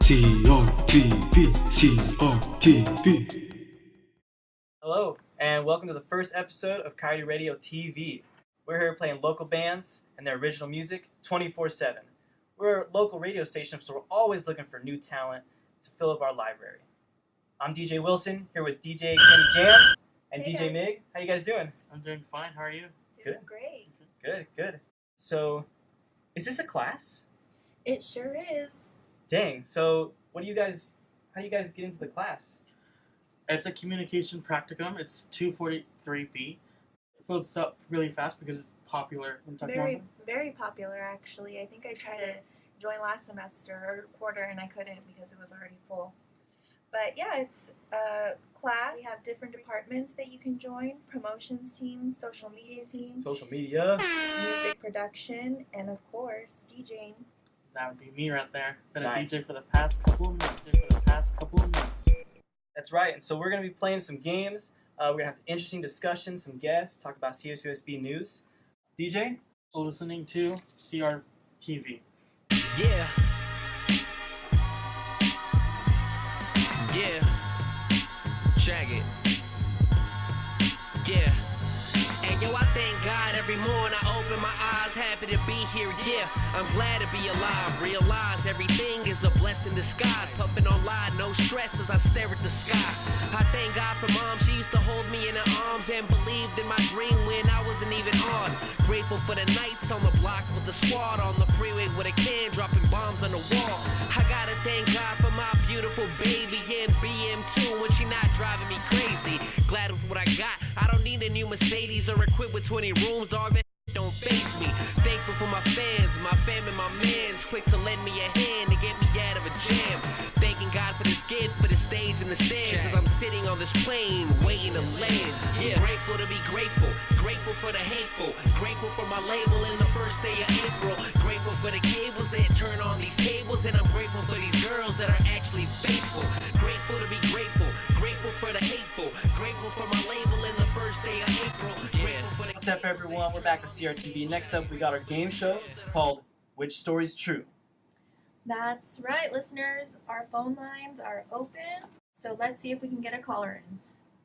CRTV, CRTV. Hello, and welcome to the first episode of Coyote Radio TV. We're here playing local bands and their original music 24/7. We're a local radio station, so we're always looking for new talent to fill up our library. I'm DJ Wilson, here with DJ Kenny Jam and Hey DJ guys. Mig. How you guys doing? I'm doing fine. How are you? Doing Good. great. Good. So, is this a class? It sure is. Dang. So, how do you guys get into the class? It's a communication practicum. It's 243B. It fills up really fast because it's popular in Tacoma. Very popular, actually. I think I tried to join last semester or quarter and I couldn't because it was already full. But yeah, it's a class. We have different departments that you can join: promotions team, social media team, Social media. music production, and of course, DJing. That would be me right there. Been Nice. a DJ for the past couple of months. That's right, and so we're going to be playing some games. We're going to have interesting discussions, some guests, talk about CSUSB news. DJ? So listening to CRTV. Yeah. Check it. Yeah. And yo, I thank God every morning I open my eyes, happy to be here, yeah. I'm glad to be alive, realize everything is a blessing in disguise. Puffing on line, no stress as I stare at the sky. I thank God for mom, she used to hold me in her arms and believed in my dream when I wasn't even on. Grateful for the nights on the block with the squad, on the freeway with a can, dropping bombs on the wall. I gotta thank God for my beautiful baby and BM2 when she not driving me crazy. Glad with what I got, I don't need a new Mercedes or equipped with 20 rooms, dog, that don't faze me. Thankful for my fans, my fam and my mans, quick to lend me a hand to get me out of a jam. Thanking God for this gift, for the stage and the stands, as I'm sitting on this plane, waiting to land. Yeah, grateful to be grateful, grateful for the hateful, grateful for my label in the first day of April, grateful for the cables that turn on these tables, and I'm grateful for these girls that are actually faithful. Grateful to be grateful, grateful for the hateful, grateful for my label in the first day of April. Grateful for the What's up, everyone? We're back with CRTV. Next up, we got our game show called Which Story's True? That's right, listeners. Our phone lines are open, so let's see if we can get a caller in.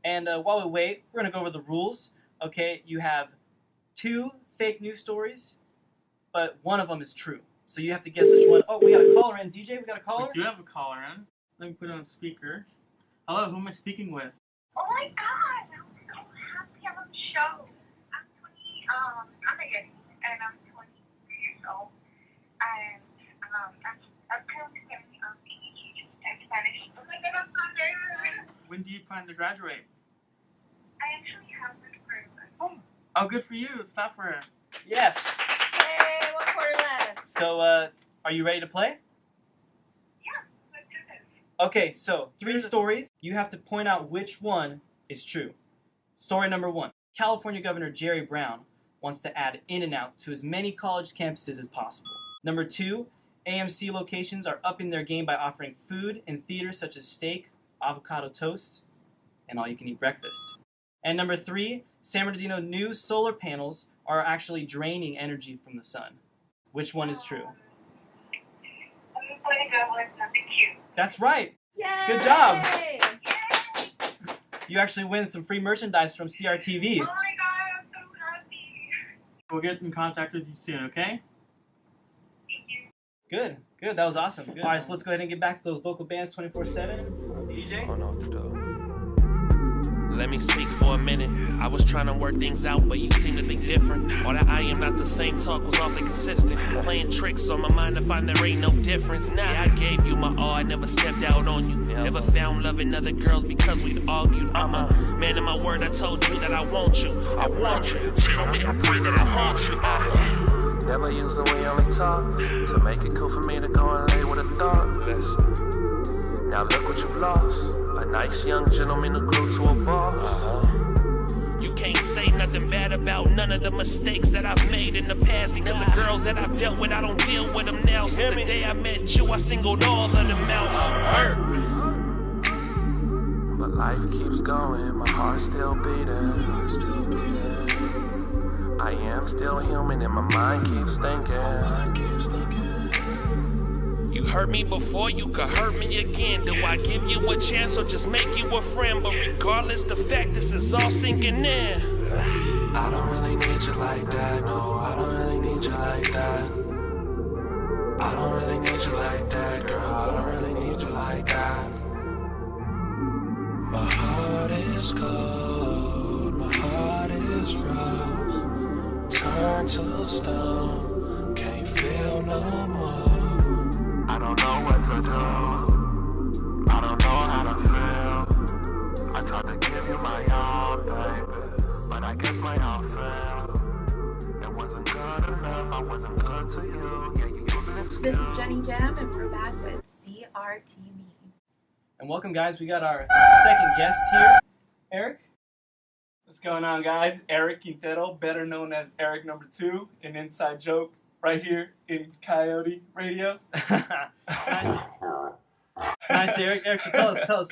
And while we wait, we're going to go over the rules. Okay, you have 2 fake news stories, but one of them is true. So you have to guess which one. Oh, we got a caller in. DJ, we got a caller? We do have a caller in. Let me put it on speaker. Hello, who am I speaking with? Oh my god, I'm so happy I'm on the show. I'm Megan, and I'm 23 years old, and I'm currently studying English and Spanish. Oh my god, I'm so nervous. When do you plan to graduate? I actually have this person. Oh, good for you. Stop for it. Yes. Hey, 1 quarter left. So, are you ready to play? Yeah, let's do this. Okay, so 3 stories. You have to point out which one is true. Story number 1. California Governor Jerry Brown wants to add In-N-Out to as many college campuses as possible. Number 2, AMC locations are upping their game by offering food in theaters such as steak, avocado toast, and all-you-can-eat breakfast. And number 3, San Bernardino new solar panels are actually draining energy from the sun. Which one is true? I'm just going to go with number 2. That's right! Yay! Good job. Yay! You actually win some free merchandise from CRTV. Oh my god, I'm so happy. We'll get in contact with you soon, okay? Thank you. Good. That was awesome. All right, so let's go ahead and get back to those local bands 24/7. DJ? Let me speak for a minute. I was trying to work things out, but you seem to think different. Or that I am not the same talk was awfully consistent. Playing tricks on my mind to find there ain't no difference. Yeah, I gave you my all, I never stepped out on you. Never found love in other girls because we'd argued. I'm a man of my word, I told you that I want you. I want you. Cheat on me, I pray that I haunt you. Never used the way I only talk to make it cool for me to go and lay with a thought. Now look what you've lost. A nice young gentleman who grew to a boss. You can't say nothing bad about none of the mistakes that I've made in the past, because the girls that I've dealt with, I don't deal with them now. Since the day I met you, I singled all of them out. I'm hurt. But life keeps going, my heart's still beating. I am still human and my mind keeps thinking. You hurt me before you could hurt me again. Do I give you a chance or just make you a friend? But regardless, the fact this is all sinking in. I don't really need you like that, no, I don't really need you like that. I don't really need you like that, girl, I don't really need you like that. My heart is cold, my heart is froze. Turn to stone, can't feel no more. I don't know what to do, I don't know how to feel. I tried to give you my all, baby, but I guess my all failed. It wasn't good enough, I wasn't good to you. Yeah, you use an excuse. This is Jenny Jam, and we're back with CRTV. And welcome, guys. We got our second guest here, Eric. What's going on, guys? Eric Quintero, better known as Eric number 2, an inside joke right here in Coyote Radio. Nice. Nice, Eric. Eric, so tell us,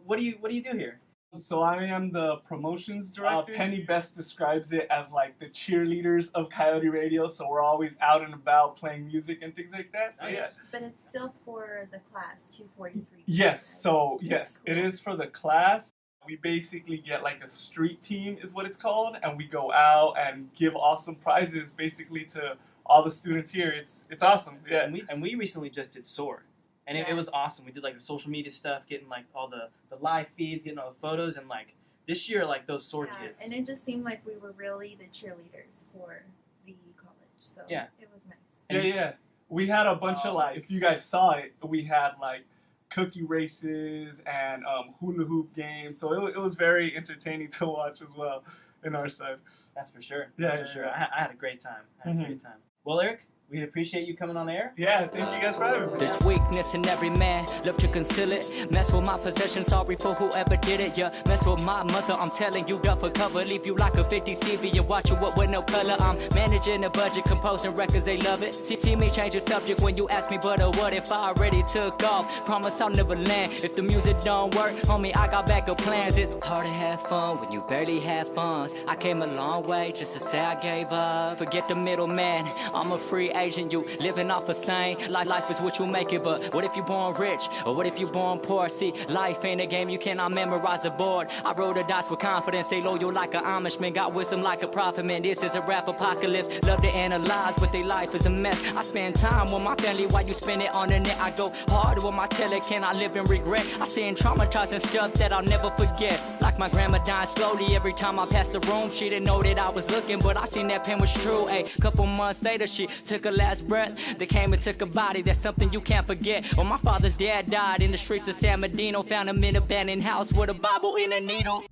what do you do here? So I am the promotions director. Penny best describes it as like the cheerleaders of Coyote Radio. So we're always out and about playing music and things like that. So Nice. yeah. But it's still for the class, 243. Yes. right? So yes, Cool. it is for the class. We basically get like a street team is what it's called, and we go out and give awesome prizes basically to all the students here. It's awesome. Yeah. And we recently just did SOAR. And it was Yes. awesome. We did like the social media stuff, getting like all the live feeds, getting all the photos, and like this year, like those SOAR Yeah, kids. and it just seemed like we were really the cheerleaders for the college. So Yeah. it was nice. Yeah. We had a bunch of like, if you guys saw it, we had like cookie races and hula hoop games. So it was very entertaining to watch as well in our side. That's for sure. Yeah, That's for yeah, sure. yeah. I had a great time. Mhm. Well, Eric, we appreciate you coming on the air. Yeah, thank you guys for having me. There's weakness in every man, love to conceal it. Mess with my possessions, sorry for whoever did it. Yeah, mess with my mother, I'm telling you, duck for cover. Leave you like a 50 CV and watch you up with no color. I'm managing a budget, composing records, they love it. See me change the subject when you ask me, but what if I already took off? Promise I'll never land. If the music don't work, homie, I got backup plans. It's hard to have fun when you barely have funds. I came a long way just to say I gave up. Forget the middleman, I'm a free agent, you living off a saying, like life is what you make it, but what if you born rich, or what if you born poor? See, life ain't a game, you cannot memorize the board. I roll the dice with confidence, stay loyal like an Amishman, got wisdom like a prophet, man, this is a rap apocalypse. Love to analyze, but their life is a mess. I spend time with my family while you spend it on the net. I go hard with my teller, can I live in regret? I seen traumatizing stuff that I'll never forget, like my grandma dying slowly every time I passed the room. She didn't know that I was looking, but I seen that pain was true. A couple months later, she took her last breath. They came and took her body, that's something you can't forget. When my father's dad died in the streets of San Bernardino, found him in an abandoned house with a Bible and a needle.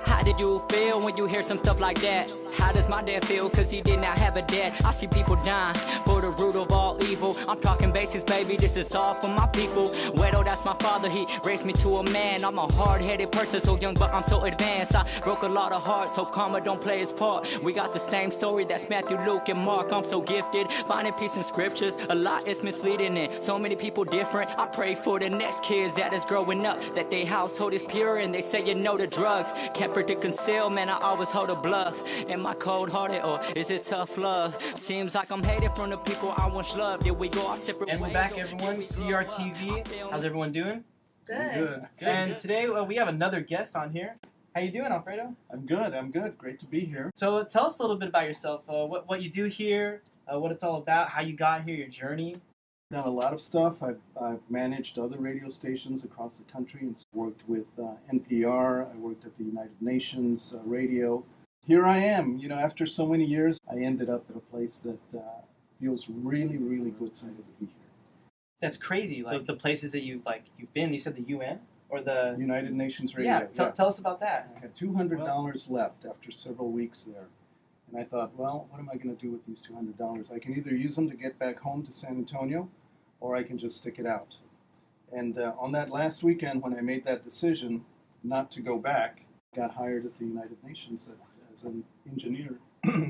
How did you feel when you hear some stuff like that? How does my dad feel? Cause he did not have a dad. I see people dying for the root of all evil. I'm talking basics, baby, this is all for my people. Wedo, that's my father, he raised me to a man. I'm a hard-headed person, so young but I'm so advanced. I broke a lot of hearts, so karma don't play its part. We got the same story, that's Matthew, Luke, and Mark. I'm so gifted, finding peace in scriptures. A lot is misleading and so many people different. I pray for the next kids that is growing up, that their household is pure and they say you know the drugs. Can't predict concealment, I always hold a bluff. Am I cold-hearted or is it tough love? Seems like I'm hated from the people I once loved. Here we go our separate And we're ways. back, everyone. CRTV. How's everyone doing? Good. And today we have another guest on here. How you doing, Alfredo? I'm good. Great to be here. So tell us a little bit about yourself. What you do here, what it's all about, how you got here, your journey. Done a lot of stuff. I've managed other radio stations across the country and worked with NPR. I worked at the United Nations radio. Here I am. You know, after so many years, I ended up at a place that feels really, really good to be here. That's crazy. Like the places that you've been. You said the UN or the United Nations radio. Yeah. Tell us about that. I had $200 left after several weeks there. And I thought, well, what am I going to do with these $200? I can either use them to get back home to San Antonio, or I can just stick it out. And on that last weekend, when I made that decision not to go back, I got hired at the United Nations as an engineer,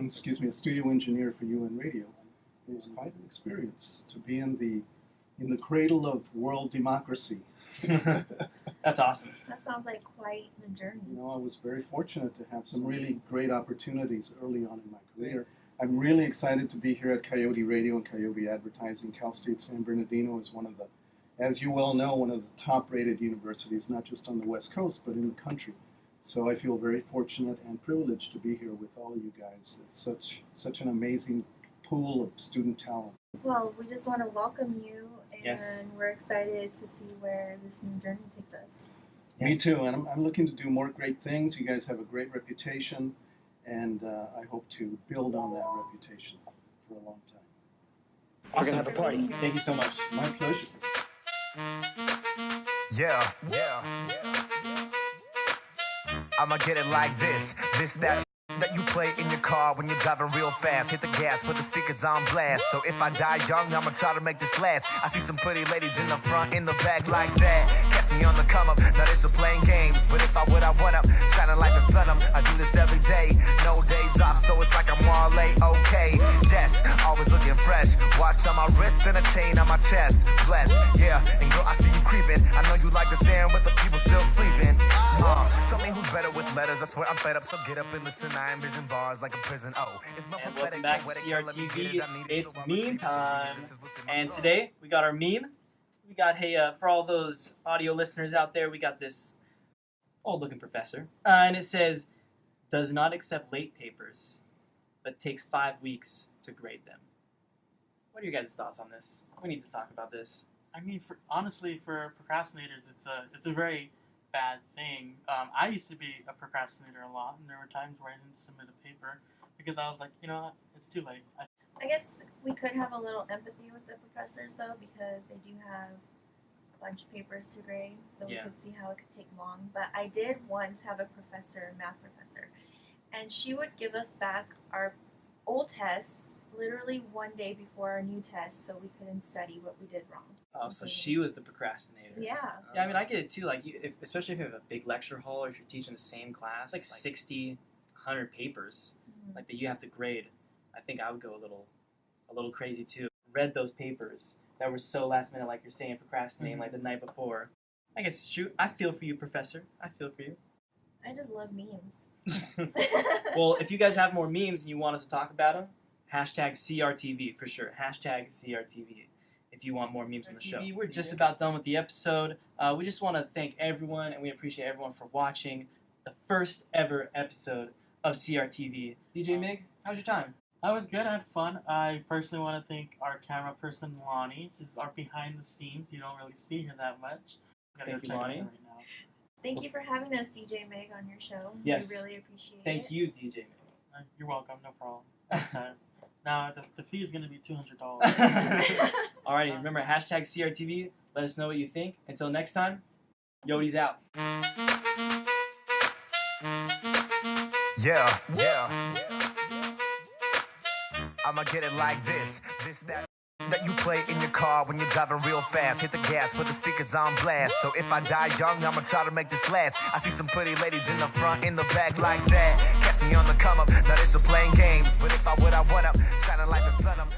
excuse me, a studio engineer for UN Radio. It was quite an experience to be in the cradle of world democracy. That's awesome. That sounds like quite the journey. You know, I was very fortunate to have some really great opportunities early on in my career. I'm really excited to be here at Coyote Radio and Coyote Advertising. Cal State San Bernardino is one of the, as you well know, one of the top-rated universities, not just on the West Coast, but in the country. So I feel very fortunate and privileged to be here with all of you guys. It's such an amazing pool of student talent. Well, we just want to welcome you, and Yes. we're excited to see where this new journey takes us. Me too, and I'm looking to do more great things. You guys have a great reputation, and I hope to build on that reputation for a long time. Awesome. have a party. Thank you so much. My pleasure. Yeah, yeah. I'ma get it like this, that you play in your car when you're driving real fast. Hit the gas, put the speakers on blast. So if I die young, I'ma try to make this last. I see some pretty ladies in the front, in the back like that. Catch me on the come up, not into playing games. But if I would, I want up, shining like the sun up. I do this every day, no days off, so it's like I'm all late. Okay, yes, always looking fresh. Watch on my wrist and a chain on my chest. Blessed, yeah, and girl, I see you creeping. I know you like the sand with the people still sleeping. Tell me who's better with letters. I swear I'm fed up, so get up and listen. I envision bars like a prison. Oh, it's my And prophetic welcome back to poetic, girl, let me get CRTV. it. I need it, It's so I'ma meme treat it. time. This is what's in my And soul. today we got our meme. We got, hey, for all those audio listeners out there, we got this old-looking professor, and it says, "Does not accept late papers, but takes 5 weeks to grade them." What are your guys' thoughts on this? We need to talk about this. I mean, honestly, for procrastinators, it's a very bad thing. I used to be a procrastinator a lot, and there were times where I didn't submit a paper because I was like, you know what, it's too late. I guess we could have a little empathy with the professors, though, because they do have a bunch of papers to grade, so Yeah. we could see how it could take long. But I did once have a professor, a math professor, and she would give us back our old tests literally one day before our new test, so we couldn't study what we did wrong. Oh, so she was the procrastinator. Yeah. Yeah, I mean, I get it too. Like, especially if you have a big lecture hall or if you're teaching the same class, like 60, 100 papers, like that you have to grade. I think I would go a little crazy too. Read those papers that were so last minute, like you're saying, procrastinating like the night before. I guess it's true. I feel for you, professor. I feel for you. I just love memes. Well, if you guys have more memes and you want us to talk about them, hashtag CRTV for sure. Hashtag CRTV. If you want more memes on the show. We're just about done with the episode. We just want to thank everyone, and we appreciate everyone for watching the first ever episode of CRTV. DJ Mig, how's your time? I was good, I had fun. I personally want to thank our camera person, Lonnie. She's our behind the scenes. You don't really see her that much. Gotta Thank go you, check Lonnie. it out right now. Thank you for having us, DJ Meg, on your show. Yes. We really appreciate it. Thank you, DJ You're welcome, no problem. Anytime. Now, the fee is going to be $200. Mig. Alrighty, remember, hashtag CRTV. Let us know what you think. Until next time, Yode's out. Yeah, yeah. I'ma get it like this, that you play in your car when you're driving real fast. Hit the gas, put the speakers on blast. So if I die young, I'ma try to make this last. I see some pretty ladies in the front, in the back like that. Catch me on the come up, not into playing games. But if I would, I want up, shining like the sun up.